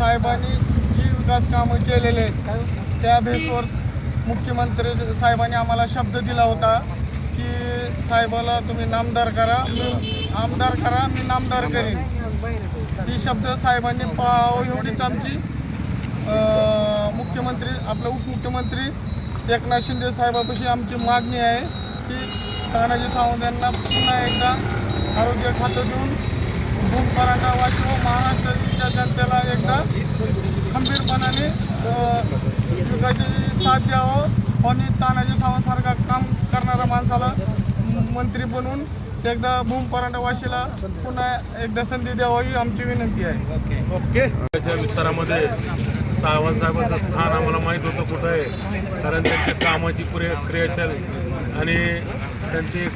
साहेबांनी जी विकास कामं केलेले आहेत त्या बेसवर मुख्यमंत्री साहेबांनी आम्हाला शब्द दिला होता की साहेबाला तुम्ही नामदार करा, मी आमदार करा, मी नामदार करीन. ही शब्द साहेबांनी पाळावं एवढीच आमची मुख्यमंत्री आपले उपमुख्यमंत्री एकनाथ शिंदे साहेबापाशी आमची मागणी आहे की तानाजी सावंत यांना पुन्हा एकदा आरोग्य खातं देऊन भूम परांडा वाशी व महाराष्ट्राच्या जनतेला एकदा खंबीरपणाने विकासाची साथ द्यावं आणि तानाजी सावंतसारखा काम करणाऱ्या माणसाला मंत्री बनवून एकदा भूम परांडा वाशीला पुन्हा एकदा संधी द्यावी ही आमची विनंती आहे. ओके. त्याच्या विस्तारामध्ये सावंत साहेबांचं स्थान आम्हाला माहीत होतं कुठं आहे, कारण त्यांच्या कामाची क्रियाशील आणि त्यांचे एक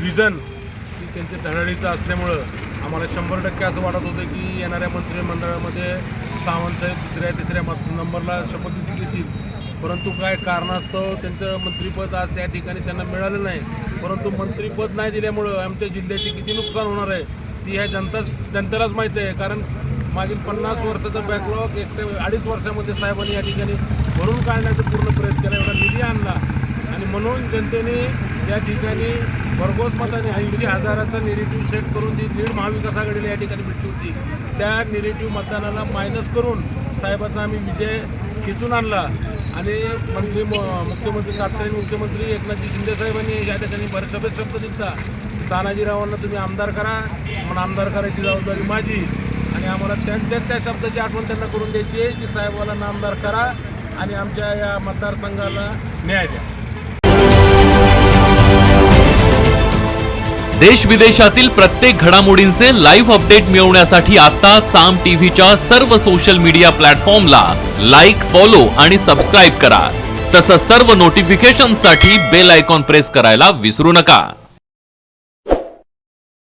विजन की त्यांच्या धडाडीचं असल्यामुळं आम्हाला 100% असं वाटत होतं की येणाऱ्या मंत्रिमंडळामध्ये सावंतसाहेब तिसऱ्या नंबरला शपथविधी घेतील. परंतु काय कारणास्तव त्यांचं मंत्रिपद आज त्या ठिकाणी त्यांना मिळालं नाही. परंतु मंत्रिपद नाही दिल्यामुळं आमच्या जिल्ह्याचे किती नुकसान होणार आहे ती ह्या जनतेलाच माहीत आहे. कारण मागील 50 वर्षाचा बॅकलॉग 2.5 वर्षामध्ये साहेबांनी या ठिकाणी भरून काढण्याचा पूर्ण प्रयत्न केला, एवढा निधी आणला आणि म्हणून जनतेने या ठिकाणी भरघोस मताने 80,000चा निगेटिव्ह सेट करून जी लीड महाविकास आघाडीला या ठिकाणी भेटली होती त्या निगेटिव्ह मतदानाला मायनस करून साहेबांचा आम्ही विजय खेचून आणला. आणि मुख्यमंत्री तत्कालीन मुख्यमंत्री एकनाथजी शिंदे साहेबांनी या ठिकाणी सभेत शब्द दिला तानाजीरावांना तुम्ही आमदार करा, म्हणून आमदार करायची जबाबदारी माझी आणि आम्हाला त्या शब्दाची आठवण त्यांना करून द्यायची आहे की साहेबाला नामदार करा आणि आमच्या या मतदारसंघाला न्याय द्या. देश विदेशातील प्रत्येक घडामोडींचे लाईव्ह अपडेट मिळवण्यासाठी आता साम टीव्हीच्या सर्व सोशल मीडिया प्लॅटफॉर्मला लाईक, फॉलो आणि सबस्क्राईब करा. तसंच सर्व नोटिफिकेशनसाठी बेल आयकॉन प्रेस करायला विसरू नका.